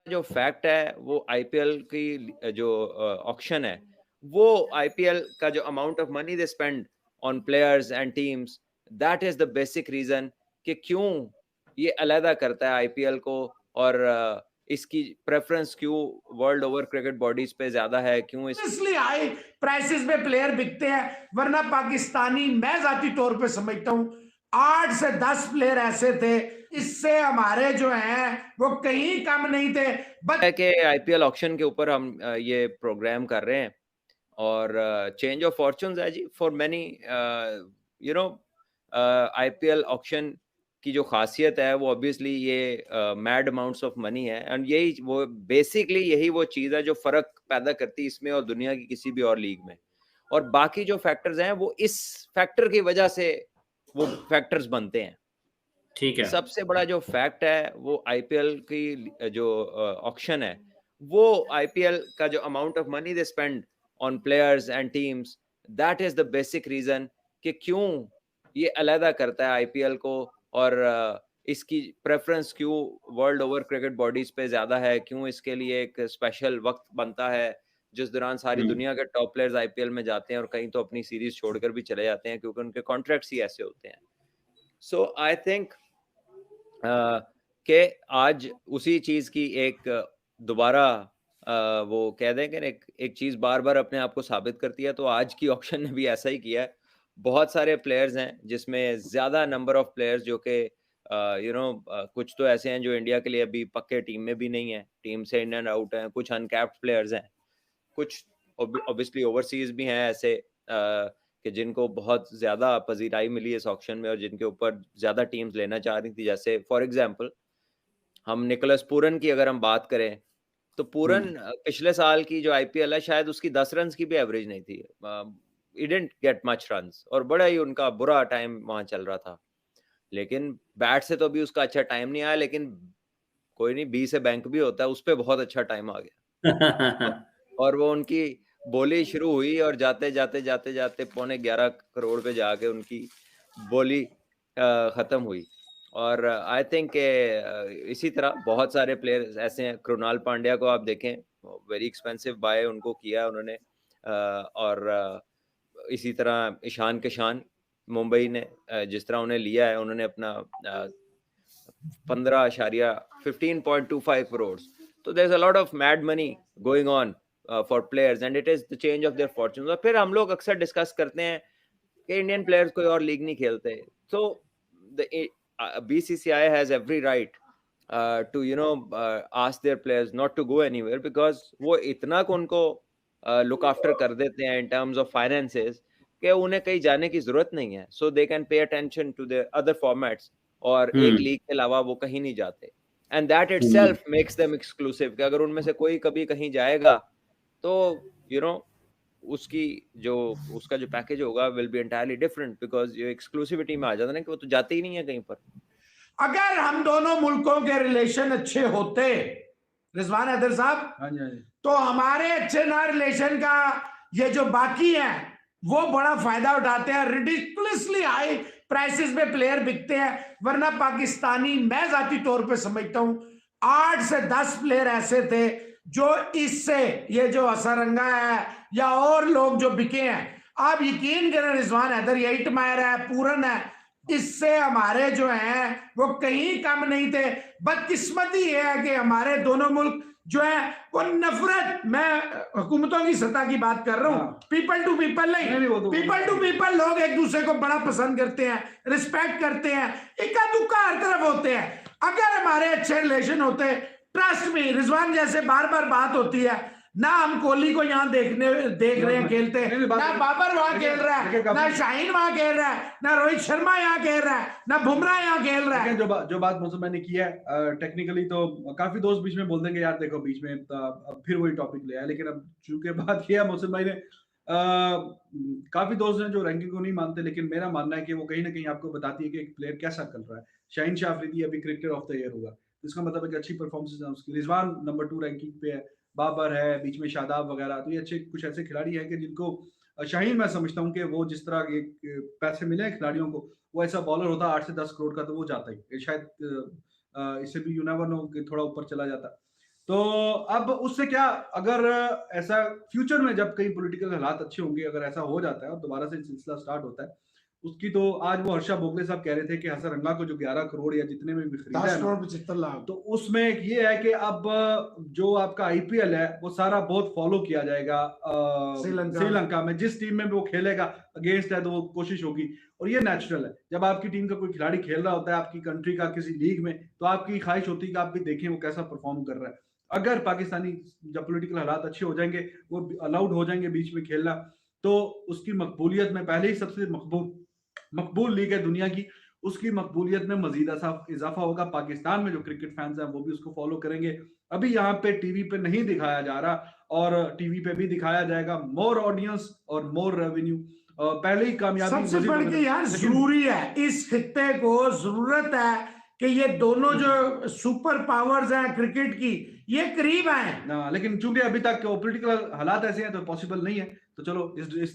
जो फैक्ट है वो आईपीएल की जो ऑक्शन है, वो आईपीएल का जो amount of money they spend on players and teams, that is the basic reason कि क्यों ये अलहदा करता है आईपीएल को, और इसकी प्रेफरेंस क्यों वर्ल्ड ओवर क्रिकेट बॉडीज पे ज्यादा है, क्यों इस इसलिए हाई प्राइसेस में प्लेयर बिकते हैं, वरना पाकिस्तानी, मैं जाती तौर पे समझता हूं 8 से 10 प्लेयर ऐसे थे, इससे हमारे जो हैं वो कहीं कम नहीं थे। है कि आईपीएल ऑक्शन के ऊपर हम ये प्रोग्राम कर रहे हैं, और चेंज ऑफ फॉर्चून्स है जी for many, you know. IPL auction की जो खासियत है वो ऑब्वियसली ये मैड अमाउंट्स ऑफ मनी है, एंड यही वो बेसिकली यही वो चीज़ है जो फ़र्क पैदा करती है इसमें और दुनिया की किसी भी और लीग में। और बाकी जो फैक्टर्स हैं वो इस फैक्टर की वजह से वो फैक्टर्स बनते हैं। ठीक है। सबसे बड़ा जो फैक्ट है वो आईपीएल की जो ऑक्शन है, वो आईपीएल का जो amount of money they spend on players and teams, that is the basic reason कि क्यों ये अलहदा करता है आईपीएल को, और इसकी प्रेफरेंस क्यों वर्ल्ड ओवर क्रिकेट बॉडीज पे ज्यादा है, क्यों इसके लिए एक स्पेशल वक्त बनता है जिस दौरान सारी दुनिया के टॉप प्लेयर्स आईपीएल में जाते हैं, और कहीं तो अपनी सीरीज छोड़कर भी चले जाते हैं क्योंकि उनके कॉन्ट्रैक्ट्स ही ऐसे होते हैं। सो आई थिंक कि आज उसी चीज की एक दोबारा वो कह दें कि एक एक चीज बार बार अपने आप को साबित करती है, तो आज की ऑक्शन ने भी ऐसा ही किया है। बहुत सारे प्लेयर्स हैं जिसमें ज्यादा नंबर ऑफ प्लेयर्स जो कि कुछ तो ऐसे हैं जो इंडिया के लिए अभी पक्के टीम में भी नहीं है, टीम से इन एंड आउट हैं, कुछ अनकैप्ड प्लेयर्स हैं, कुछ ऑब्वियसली ओवरसीज भी हैं ऐसे कि जिनको बहुत ज्यादा पजीराई मिली इस ऑक्शन में और जिनके ऊपर ज्यादा टीम्स लेना चाह रही थी। जैसे फॉर एग्जांपल हम निकोलस पूरन की अगर हम बात करें, तो पूरन पिछले साल की जो आईपीएल है शायद उसकी 10 रन की भी एवरेज नहीं थी, he didn't get much runs, और बड़ा ही उनका बुरा टाइम वहां चल रहा था। लेकिन बैट से तो अभी उसका अच्छा टाइम नहीं आया, लेकिन कोई नहीं, बी से बैंक भी होता है, उस पर बहुत अच्छा टाइम आ गया। और वो उनकी बोली शुरू हुई और जाते जाते जाते जाते 11.25 करोड़ पे जाके उनकी बोली खत्म हुई। और आई थिंक इसी तरह बहुत सारे प्लेयर्स ऐसे हैं। कृणाल पांड्या को आप देखें, वेरी एक्सपेंसिव बाय उनको किया उन्होंने, और इसी तरह ईशान किशान, मुंबई ने जिस तरह उन्हें लिया है, उन्होंने अपना 15.25 करोड़। तो there is a lot of mad money going on for players and it is the change of their fortune. और फिर हम लोग अक्सर डिस्कस करते हैं कि इंडियन प्लेयर्स कोई और लीग नहीं खेलते, तो the BCCI has every right to ask their players not to go anywhere, because वो इतना उनको लुक आफ्टर कर देते हैं इन टर्म्स ऑफ फाइनेंसेस कि उन्हें कहीं जाने की जरूरत नहीं है, so they can pay attention to their other formats, और एक लीग के अलावा वो कहीं नहीं जाते। And that itself makes them exclusive, कि अगर उनमें से कोई कभी कहीं जाएगा तो उसकी जो उसका जो पैकेज होगा will be entirely different, because ये एक्सक्लूसिविटी में आ जाता है ना कि वो तो जाते ही नहीं है कहीं पर। अगर हम दोनों मुल्कों के रिलेशन अच्छे होते, रिजवान हैदर साहब, हाँ जी, हाँ जी, तो हमारे अच्छे ना रिलेशन का ये जो बाकी है वो बड़ा फायदा उठाते हैं, रिडिकुलसली हाई प्राइसेस में प्लेयर बिकते हैं, वरना पाकिस्तानी, मैं जाती तौर पे समझता हूं 8 से 10 प्लेयर ऐसे थे जो इससे, ये जो असरंगा है या और लोग जो बिके हैं, आप यकीन करें रिजवान हैदर, यही टमायर है, पूरन है, इससे हमारे जो हैं वो कहीं कम नहीं थे। बदकिस्मती ये है कि हमारे दोनों मुल्क जो है वो नफरत, मैं हुकूमतों की सतह की बात कर रहा हूँ, पीपल टू पीपल नहीं, पीपल टू पीपल लोग एक दूसरे को बड़ा पसंद करते हैं, रिस्पेक्ट करते हैं, इक्का दुक्का हर तरफ होते हैं। अगर हमारे अच्छे रिलेशन होते, ट्रस्ट में, रिजवान जैसे बार बार बात होती है ना, हम कोहली को यहाँ देख रहे हैं खेलते, ना बाबर वहां खेल रहा है, ना शाहीन वहां खेल रहा है, ना रोहित शर्मा यहाँ खेल रहा है, ना बुमराह यहाँ खेल रहा है। जो बात मुझसे मैंने की है, टेक्निकली तो काफी दोस्त बीच में बोल देंगे यार देखो बीच में अब फिर वही टॉपिक ले आया, लेकिन अब चूंकि बात किया मुझसे भाई ने, काफी दोस्त हैं जो रैंकिंग को नहीं मानते, लेकिन मेरा मानना है कि वो कहीं ना कहीं आपको बताती है कि एक प्लेयर कैसा कर रहा है। शाहीन शाह अफरीदी अभी क्रिकेटर ऑफ द ईयर होगा, तो इसका मतलब है कि अच्छी परफॉर्मेंस है उसकी। रिजवान नंबर 2 रैंकिंग पे है, बाबर है, बीच में शादाब वगैरह, तो ये अच्छे कुछ ऐसे खिलाड़ी हैं कि जिनको शाहीन, मैं समझता हूँ कि वो जिस तरह के पैसे मिले हैं खिलाड़ियों को, वो ऐसा बॉलर होता 8 से 10 करोड़ का तो वो जाता ही शायद, इससे भी यू नेवर नो कि थोड़ा ऊपर चला जाता। तो अब उससे क्या, अगर ऐसा फ्यूचर में जब कहीं पॉलिटिकल हालात अच्छे होंगे, अगर ऐसा हो जाता है और दोबारा से सिलसिला स्टार्ट होता है, उसकी तो आज वो हर्षा भोगले साहब कह रहे थे कि हसरंगा को जो 11 करोड़ या जितने में भी खरीदा 10 है करोड़ ना, 75 लाख। तो उसमें एक ये है कि अब जो आपका आईपीएल है वो सारा बहुत फॉलो किया जाएगा श्रीलंका में। जिस टीम में भी वो खेलेगा अगेंस्ट है तो वो कोशिश होगी, और ये नेचुरल है। जब आपकी टीम का कोई खिलाड़ी खेल रहा होता है आपकी कंट्री का किसी लीग में, तो आपकी ख्वाहिश होती है कि आप भी देखें वो कैसा परफॉर्म कर रहा है। अगर पाकिस्तानी जब पॉलिटिकल हालात अच्छे हो जाएंगे, वो अलाउड हो जाएंगे बीच में खेलना, तो उसकी मकबूलियत में, पहले ही सबसे मकबूल लीग है दुनिया की, उसकी मकबूलियत में मजीद इजाफा होगा। पाकिस्तान में जो क्रिकेट फैंस हैं वो भी उसको फॉलो करेंगे। अभी यहाँ पे टीवी पे नहीं दिखाया जा रहा, और टीवी पे भी दिखाया जाएगा। मोर ऑडियंस और मोर रेवेन्यू, पहले ही कामयाबी सबसे बढ़ के यार जरूरी है, इस खित्ते को जरूरत है कि ये दोनों जो सुपर पावर्स हैं क्रिकेट की, ये करीब आए। लेकिन चूंकि अभी तक पॉलिटिकल हालात ऐसे हैं तो पॉसिबल नहीं है। तो चलो इस